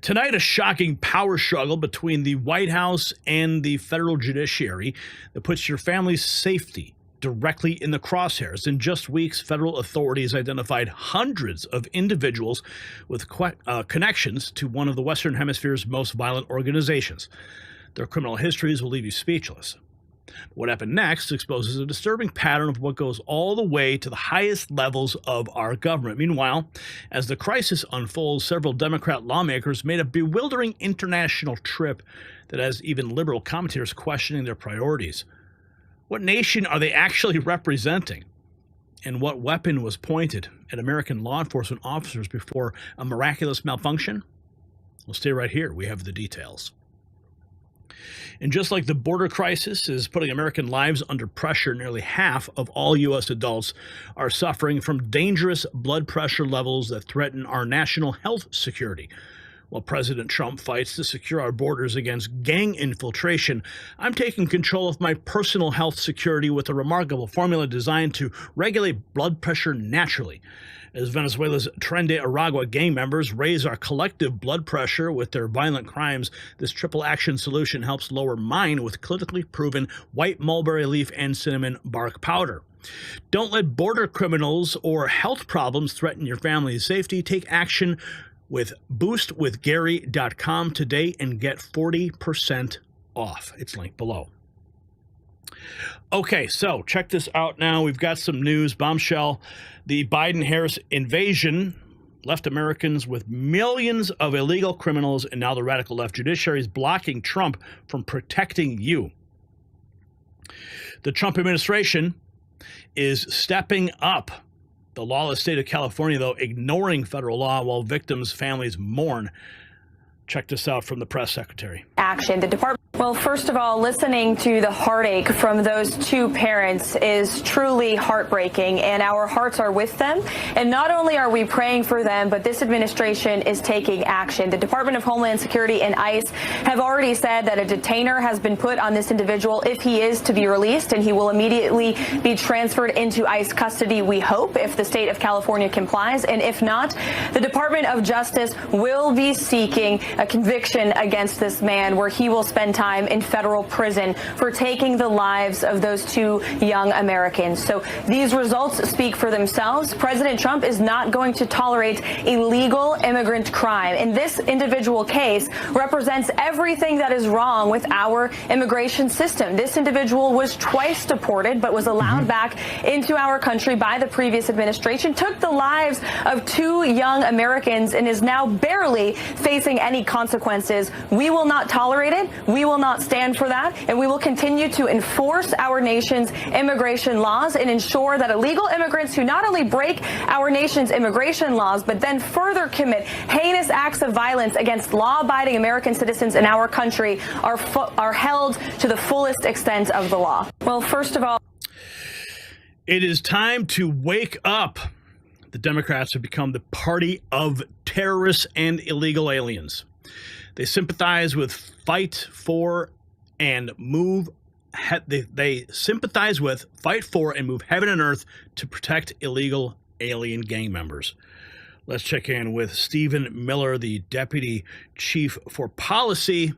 Tonight, a shocking power struggle between the White House and the federal judiciary that puts your family's safety directly in the crosshairs. In just weeks, federal authorities identified hundreds of individuals with connections to one of the Western Hemisphere's most violent organizations. Their criminal histories will leave you speechless. What happened next exposes a disturbing pattern of what goes all the way to the highest levels of our government. Meanwhile, as the crisis unfolds, several Democrat lawmakers made a bewildering international trip that has even liberal commentators questioning their priorities. What nation are they actually representing? And what weapon was pointed at American law enforcement officers before a miraculous malfunction? Well, stay right here. We have the details. And just like the border crisis is putting American lives under pressure, nearly half of all U.S. adults are suffering from dangerous blood pressure levels that threaten our national health security. While President Trump fights to secure our borders against gang infiltration, I'm taking control of my personal health security with a remarkable formula designed to regulate blood pressure naturally. As Venezuela's Tren de Aragua gang members raise our collective blood pressure with their violent crimes, this triple action solution helps lower mine with clinically proven white mulberry leaf and cinnamon bark powder. Don't let border criminals or health problems threaten your family's safety. Take action with boostwithgary.com today and get 40% off. It's linked below. Okay, so check this out now. We've got some news. Bombshell. The Biden-Harris invasion left Americans with millions of illegal criminals, and now the radical left judiciary is blocking Trump from protecting you. The Trump administration is stepping up the lawless state of California, though, ignoring federal law while victims' families mourn. Check this out from the press secretary. Action. The department. Well, first of all, listening to the heartache from those two parents is truly heartbreaking, and our hearts are with them. And not only are we praying for them, but this administration is taking action. The Department of Homeland Security and ICE have already said that a detainer has been put on this individual if he is to be released, and he will immediately be transferred into ICE custody, we hope, if the state of California complies. And if not, the Department of Justice will be seeking a conviction against this man, where he will spend time in federal prison for taking the lives of those two young Americans. So these results speak for themselves. President Trump is not going to tolerate illegal immigrant crime. And this individual case represents everything that is wrong with our immigration system. This individual was twice deported, but was allowed back into our country by the previous administration, took the lives of two young Americans, and is now barely facing any consequences. We will not tolerate it. We will not stand for that, and we will continue to enforce our nation's immigration laws and ensure that illegal immigrants who not only break our nation's immigration laws, but then further commit heinous acts of violence against law-abiding American citizens in our country are held to the fullest extent of the law. Well, first of all, it is time to wake up. The Democrats have become the party of terrorists and illegal aliens. They sympathize with fight for and move heaven and earth to protect illegal alien gang members. Let's check in with Stephen Miller, the Deputy Chief for Policy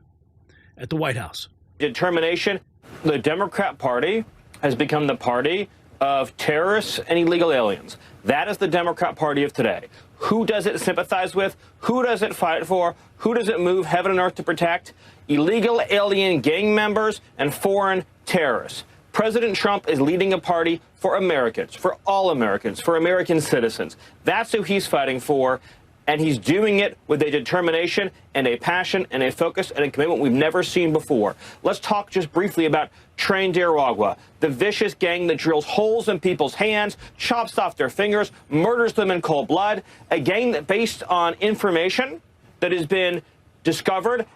at the White House. Determination. The Democrat Party has become the party of terrorists and illegal aliens. That is the Democrat Party of today. Who does it sympathize with? Who does it fight for? Who does it move heaven and earth to protect? Illegal alien gang members and foreign terrorists. President Trump is leading a party for Americans, for all Americans, for American citizens. That's who he's fighting for, and he's doing it with a determination and a passion and a focus and a commitment we've never seen before. Let's talk just briefly about Tren de Aragua, the vicious gang that drills holes in people's hands, chops off their fingers, murders them in cold blood, a gang that, based on information that has been discovered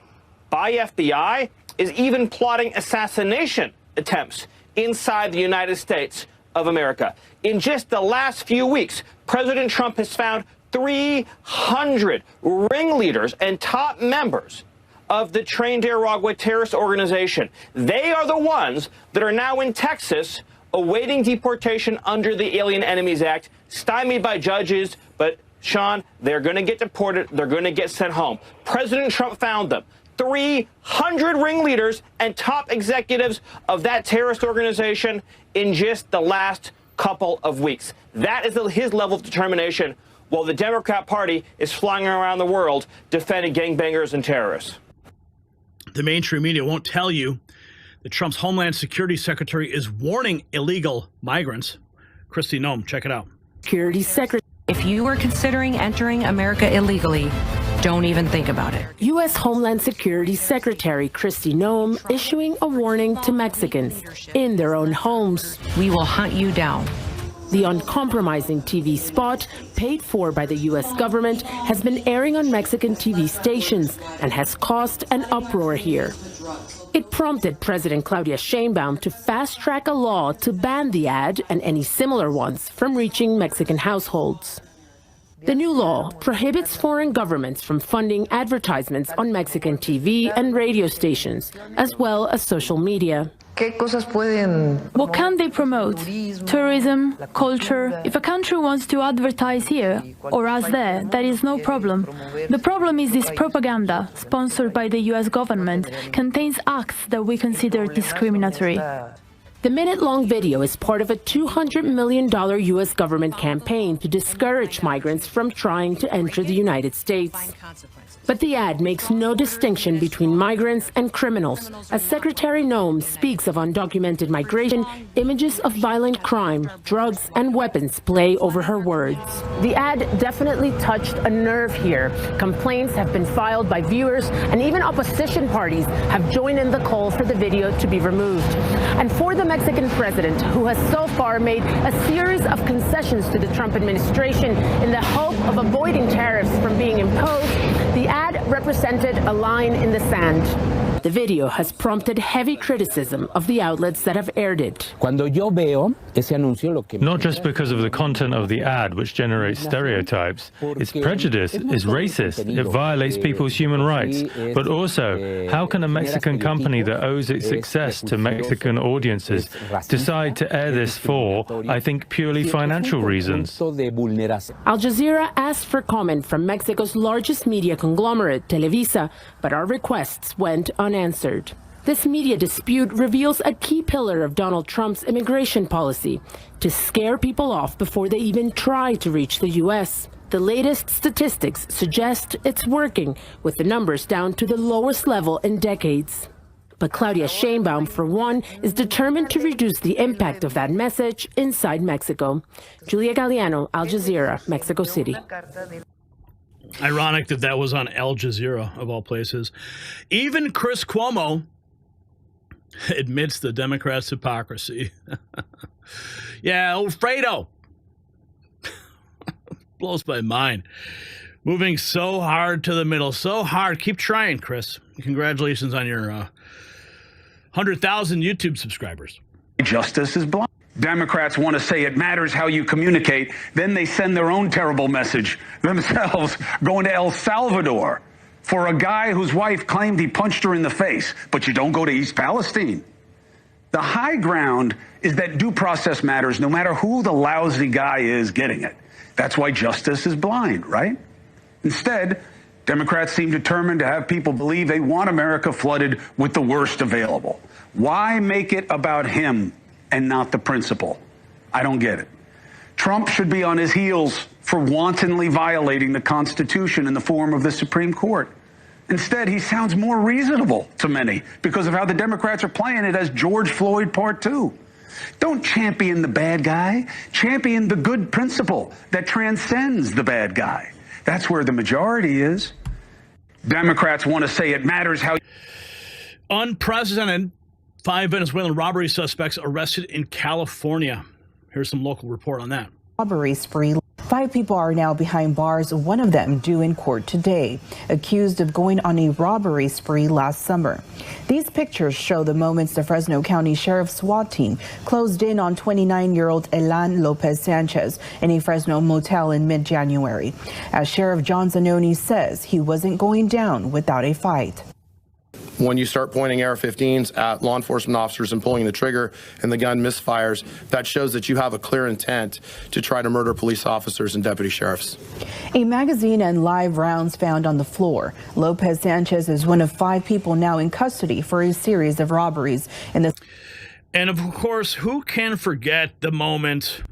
by FBI, is even plotting assassination attempts inside the United States of America. In just the last few weeks, President Trump has found 300 ringleaders and top members of the Tren de Aragua terrorist organization. They are the ones that are now in Texas awaiting deportation under the Alien Enemies Act, stymied by judges, but Sean, they're going to get deported. They're going to get sent home. President Trump found them. 300 ringleaders and top executives of that terrorist organization in just the last couple of weeks. That is his level of determination, while the Democrat Party is flying around the world defending gangbangers and terrorists. The mainstream media won't tell you that Trump's Homeland Security Secretary is warning illegal migrants. Kristi Noem, check it out. Security Secretary. If you are considering entering America illegally, don't even think about it. U.S. Homeland Security Secretary Kristi Noem issuing a warning to Mexicans in their own homes. We will hunt you down. The uncompromising TV spot, paid for by the U.S. government, has been airing on Mexican TV stations and has caused an uproar here. It prompted President Claudia Sheinbaum to fast-track a law to ban the ad and any similar ones from reaching Mexican households. The new law prohibits foreign governments from funding advertisements on Mexican TV and radio stations, as well as social media. What can they promote? Tourism, culture. If a country wants to advertise here or us there, that is no problem. The problem is this propaganda, sponsored by the US government, contains acts that we consider discriminatory. The minute-long video is part of a $200 million U.S. government campaign to discourage migrants from trying to enter the United States. But the ad makes no distinction between migrants and criminals. As Secretary Noem speaks of undocumented migration, images of violent crime, drugs, and weapons play over her words. The ad definitely touched a nerve here. Complaints have been filed by viewers, and even opposition parties have joined in the call for the video to be removed. And for the Mexican president, who has so far made a series of concessions to the Trump administration in the hope of avoiding tariffs from being imposed, the ad represented a line in the sand. The video has prompted heavy criticism of the outlets that have aired it. Not just because of the content of the ad, which generates stereotypes. It's prejudice, it's racist, it violates people's human rights. But also, how can a Mexican company that owes its success to Mexican audiences decide to air this for, I think, purely financial reasons? Al Jazeera asked for comment from Mexico's largest media conglomerate, Televisa, but our requests went unanswered. This media dispute reveals a key pillar of Donald Trump's immigration policy, to scare people off before they even try to reach the U.S. The latest statistics suggest it's working, with the numbers down to the lowest level in decades. But Claudia Sheinbaum, for one, is determined to reduce the impact of that message inside Mexico. Julia Galliano, Al Jazeera, Mexico City. Ironic that that was on Al Jazeera, of all places. Even Chris Cuomo admits the Democrats' hypocrisy. Yeah, old Fredo. Blows my mind. Moving so hard to the middle, so hard. Keep trying, Chris. Congratulations on your 100,000 YouTube subscribers. Justice is blind. Democrats want to say it matters how you communicate. Then they send their own terrible message themselves, going to El Salvador for a guy whose wife claimed he punched her in the face. But you don't go to East Palestine. The high ground is that due process matters no matter who the lousy guy is getting it. That's why justice is blind, right? Instead, Democrats seem determined to have people believe they want America flooded with the worst available. Why make it about him and not the principle? I don't get it. Trump should be on his heels for wantonly violating the Constitution in the form of the Supreme Court. Instead, he sounds more reasonable to many because of how the Democrats are playing it as George Floyd Part 2. Don't champion the bad guy. Champion the good principle that transcends the bad guy. That's where the majority is. Democrats want to say it matters how... Unprecedented. 5 Venezuelan robbery suspects arrested in California. Here's some local report on that. Robbery spree. 5 people are now behind bars, one of them due in court today, accused of going on a robbery spree last summer. These pictures show the moments the Fresno County Sheriff's SWAT team closed in on 29-year-old Elan Lopez Sanchez in a Fresno motel in mid-January. As Sheriff John Zanoni says, he wasn't going down without a fight. When you start pointing AR-15s at law enforcement officers and pulling the trigger and the gun misfires, that shows that you have a clear intent to try to murder police officers and deputy sheriffs. A magazine and live rounds found on the floor. Lopez Sanchez is one of 5 people now in custody for a series of robberies. And of course, who can forget the moment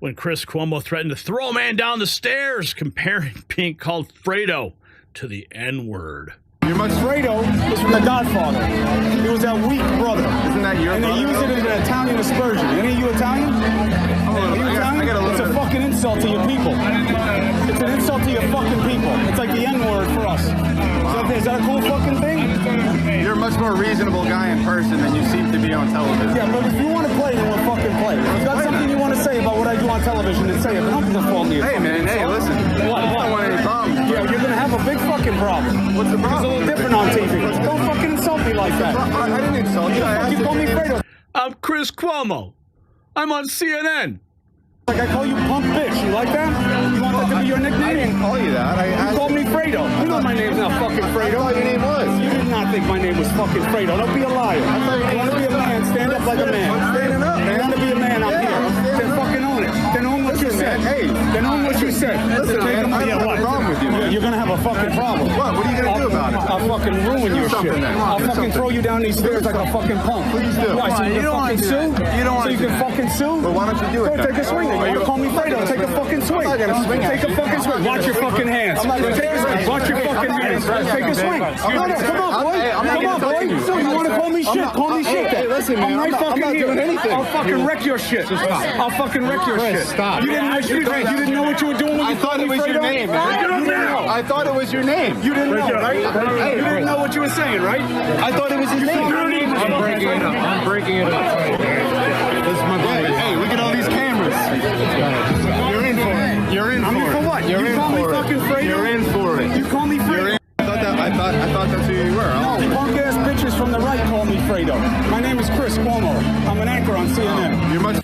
when Chris Cuomo threatened to throw a man down the stairs, comparing being called Fredo to the N-word. Fredo is from The Godfather. He was that weak brother. Isn't that your brother? And they use it as an Italian aspersion. Any of you Italian? It's a fucking insult to your people. It's an insult to your fucking people. It's like the N-word for us. Is that a cool fucking thing? You're a much more reasonable guy in person than you seem to be on television. Yeah, but if you want to play, then we'll fucking play. If you've got something you want to say about what I do on television, then say it. But don't default me. Hey, man, hey, listen. What? I don't want any problems. Yeah, you're going to have a big fucking problem. What's the problem? It's a little different on TV. Don't fucking insult me like that. I didn't insult you. You call me Fredo. I'm Chris Cuomo. I'm on CNN. Like I call you punk bitch. You like that? You want that to be your nickname? I didn't call you that. You called me Fredo. You know my name's not fucking Fredo. I thought your name was. You did not think my name was fucking Fredo. Don't be a liar. You want to be a man, stand up like a man. I'm standing up, man. You want to be a man, I'm here. Then fucking own it. Then own what you said. Hey. Then own what you said. Listen, man, I have a problem with you, man. You're going to have a fucking problem. What? What are you going to do about it? I'll fucking ruin your shit. I'll fucking throw you down these stairs like a fucking punk. Please do. Why, so you can fucking sue? You don't want to. So you can fucking sue? Well, why don't you do it then? Take a swing. You want to call me Fredo? Take a fucking swing. I'm not going to swing. Take a fucking swing. Watch your fucking hands. I'm not going to take a swing. Watch your fucking hands. Take a swing. Come on, boy. Come on, boy. You want to call me shit? Call me shit. Hey, listen, man. I'm not doing anything. I'll fucking wreck your shit. I'll fucking wreck your shit. Stop. You didn't know what you were doing when you thought it was your name, man. I thought it was your name. You didn't know, right? You didn't know what you were saying, right? I thought it was your name. I'm breaking it up. I'm breaking it up. This is my buddy. Hey, look at all these cameras. You're in for it. You're in for it. I mean, for what? You call me fucking Fredo? You're in for it. You call me Fredo? I thought that's who you were. No, punk ass bitches from the right call me Fredo. My name is Chris Cuomo. I'm an anchor on CNN. You're much.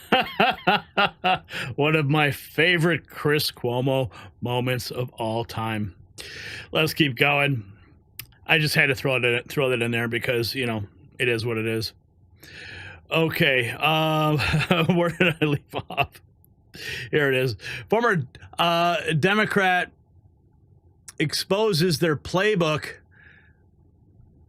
One of my favorite Chris Cuomo moments of all time. Let's keep going. I just had to throw that in there because, you know, it is what it is. Okay, where did I leave off? Here it is. Former Democrat exposes their playbook.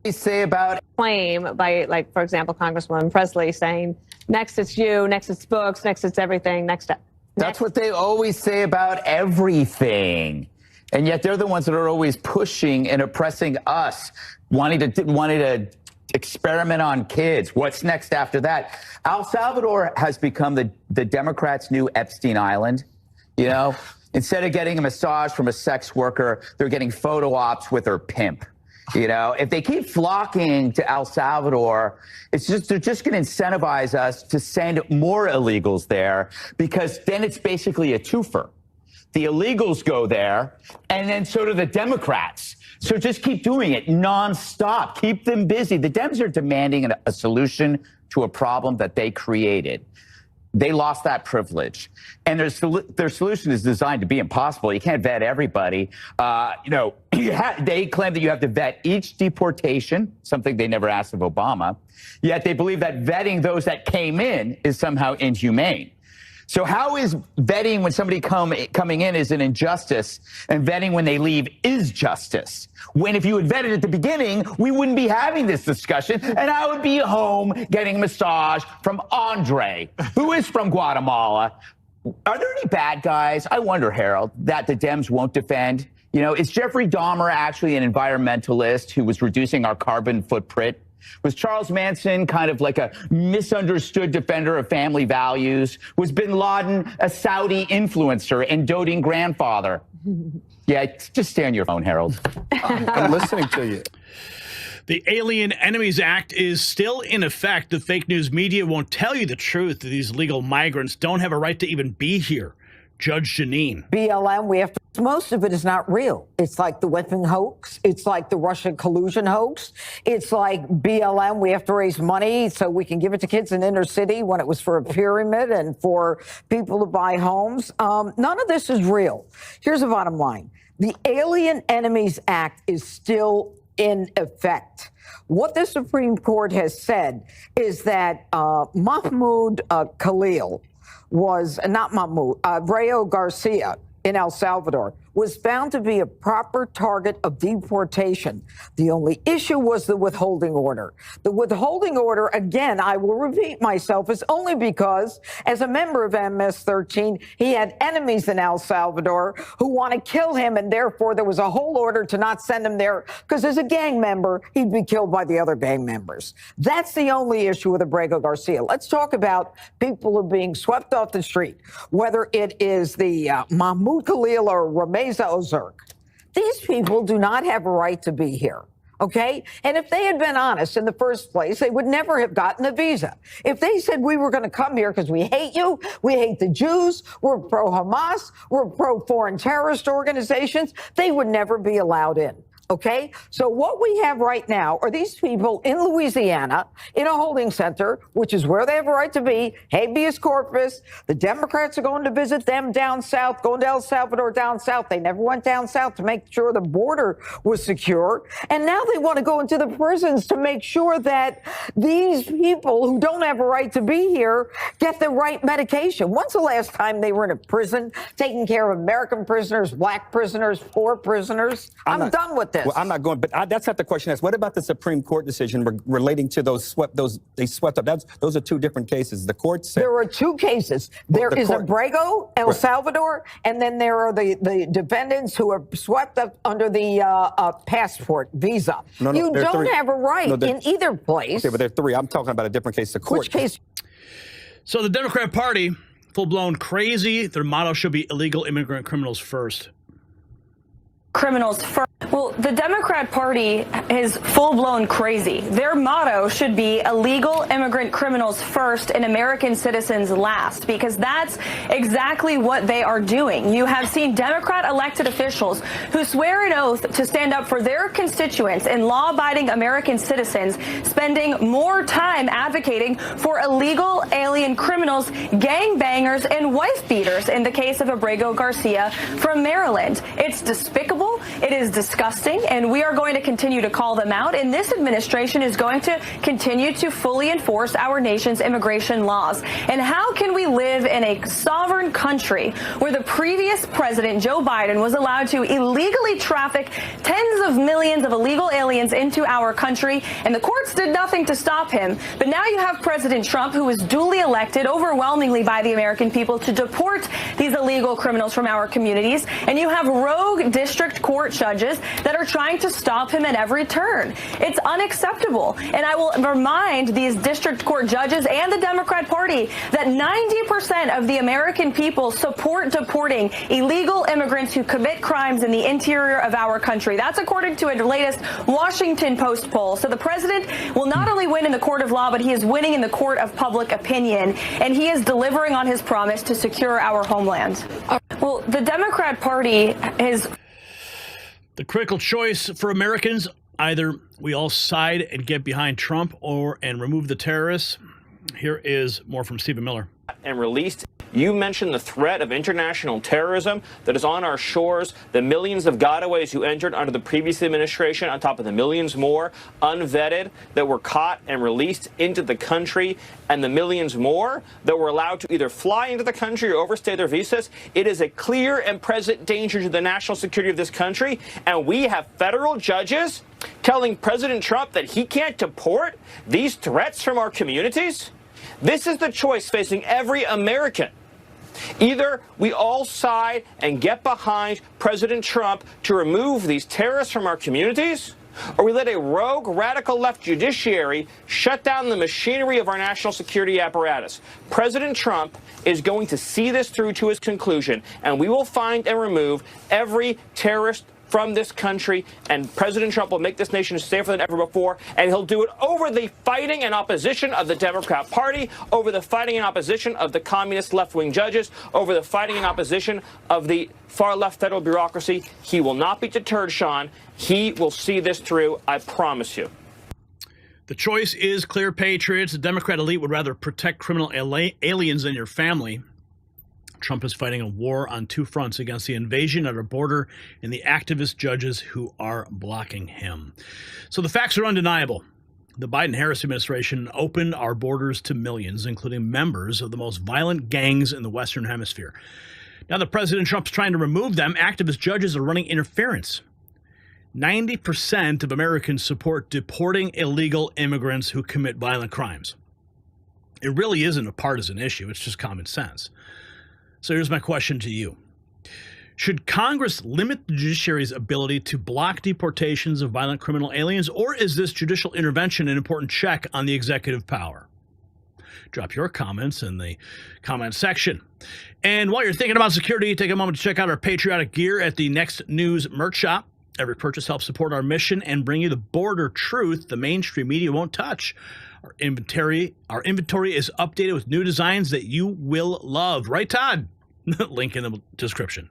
Say about claim by, like, for example, Congresswoman Presley saying, next it's you, next it's books, next it's everything, next. That's what they always say about everything. And yet they're the ones that are always pushing and oppressing us, wanting to experiment on kids. What's next after that? El Salvador has become the Democrats' new Epstein Island. You know, instead of getting a massage from a sex worker, they're getting photo ops with her pimp. You know, if they keep flocking to El Salvador, they're just going to incentivize us to send more illegals there, because then it's basically a twofer. The illegals go there, and then so do the Democrats. So just keep doing it nonstop. Keep them busy. The Dems are demanding a solution to a problem that they created. They lost that privilege, and their solution is designed to be impossible. You can't vet everybody. They claim that you have to vet each deportation, something they never asked of Obama. Yet they believe that vetting those that came in is somehow inhumane. So how is vetting when somebody coming in is an injustice, and vetting when they leave is justice? When if you had vetted at the beginning, we wouldn't be having this discussion, and I would be home getting a massage from Andre, who is from Guatemala. Are there any bad guys, I wonder, Harold, that the Dems won't defend? You know, is Jeffrey Dahmer actually an environmentalist who was reducing our carbon footprint? Was Charles Manson kind of like a misunderstood defender of family values? Was bin Laden a Saudi influencer and doting grandfather? Yeah, just stay on your phone, Harold. I'm listening to you. The Alien Enemies Act is still in effect. The fake news media won't tell you the truth. These legal migrants don't have a right to even be here. Judge Janine. BLM, most of it is not real. It's like the weapon hoax. It's like the Russian collusion hoax. It's like BLM, we have to raise money so we can give it to kids in inner city when it was for a pyramid and for people to buy homes. None of this is real. Here's the bottom line. The Alien Enemies Act is still in effect. What the Supreme Court has said is that Mahmoud Khalil was not Mahmoud, Rayo Garcia in El Salvador was found to be a proper target of deportation. The only issue was the withholding order. The withholding order, again, I will repeat myself, is only because as a member of MS-13, he had enemies in El Salvador who want to kill him, and therefore there was a whole order to not send him there because as a gang member, he'd be killed by the other gang members. That's the only issue with Abrego Garcia. Let's talk about people who are being swept off the street, whether it is the Mahmoud Khalil or Rameza Ozurk. These people do not have a right to be here. Okay? And if they had been honest in the first place, they would never have gotten a visa. If they said we were going to come here because we hate you, we hate the Jews, we're pro-Hamas, we're pro-foreign terrorist organizations, they would never be allowed in. Okay, so what we have right now are these people in Louisiana in a holding center, which is where they have a right to be, habeas corpus. The Democrats are going to visit them down south, going to El Salvador down south. They never went down south to make sure the border was secure. And now they want to go into the prisons to make sure that these people who don't have a right to be here get the right medication. When's the last time they were in a prison taking care of American prisoners, black prisoners, poor prisoners? I'm done with this. Well, I'm not going, but that's not the question. What about the Supreme Court decision relating to they swept up? Those are two different cases. The court said there are two cases. There is Abrego, El Salvador, and then there are the defendants who are swept up under the passport visa. You don't have a right in either place. Okay, but there are three. I'm talking about a different case. The court. Which case? So the Democrat Party, full-blown crazy. Their motto should be illegal immigrant criminals first. Criminals first. Well, the Democrat Party is full-blown crazy. Their motto should be illegal immigrant criminals first and American citizens last, because that's exactly what they are doing. You have seen Democrat elected officials who swear an oath to stand up for their constituents and law-abiding American citizens spending more time advocating for illegal alien criminals, gangbangers, and wife-beaters in the case of Abrego Garcia from Maryland. It's despicable. It is disgusting, and we are going to continue to call them out, and this administration is going to continue to fully enforce our nation's immigration laws. And how can we live in a sovereign country where the previous president, Joe Biden, was allowed to illegally traffic tens of millions of illegal aliens into our country, and the courts did nothing to stop him? But now you have President Trump, who was duly elected overwhelmingly by the American people to deport these illegal criminals from our communities, and you have rogue district court judges that are trying to stop him at every turn. It's unacceptable. And I will remind these district court judges and the Democrat Party that 90% of the American people support deporting illegal immigrants who commit crimes in the interior of our country. That's according to a latest Washington Post poll. So the president will not only win in the court of law, but he is winning in the court of public opinion. And he is delivering on his promise to secure our homeland. Well, the Democrat Party is... The critical choice for Americans, either we all side and get behind Trump and remove the terrorists. Here is more from Stephen Miller. And released. You mentioned the threat of international terrorism that is on our shores, the millions of gotaways who entered under the previous administration, on top of the millions more unvetted that were caught and released into the country, and the millions more that were allowed to either fly into the country or overstay their visas. It is a clear and present danger to the national security of this country, and we have federal judges telling President Trump that he can't deport these threats from our communities. This is the choice facing every American. Either we all side and get behind President Trump to remove these terrorists from our communities, or we let a rogue, radical left judiciary shut down the machinery of our national security apparatus. President Trump is going to see this through to his conclusion, and we will find and remove every terrorist from this country, and President Trump will make this nation safer than ever before, and he'll do it over the fighting and opposition of the Democrat Party, over the fighting and opposition of the communist left-wing judges, over the fighting and opposition of the far-left federal bureaucracy. He will not be deterred, Sean. He will see this through, I promise you. The choice is clear, patriots. The Democrat elite would rather protect criminal aliens than your family. Trump is fighting a war on two fronts against the invasion at our border and the activist judges who are blocking him. So the facts are undeniable. The Biden-Harris administration opened our borders to millions, including members of the most violent gangs in the Western Hemisphere. Now that President Trump's trying to remove them, activist judges are running interference. 90% of Americans support deporting illegal immigrants who commit violent crimes. It really isn't a partisan issue. It's just common sense. So here's my question to you. Should Congress limit the judiciary's ability to block deportations of violent criminal aliens, or is this judicial intervention an important check on the executive power? Drop your comments in the comment section. And while you're thinking about security, take a moment to check out our patriotic gear at the Next News merch shop. Every purchase helps support our mission and bring you the border truth the mainstream media won't touch. Our inventory is updated with new designs that you will love. Right, Todd? Link in the description.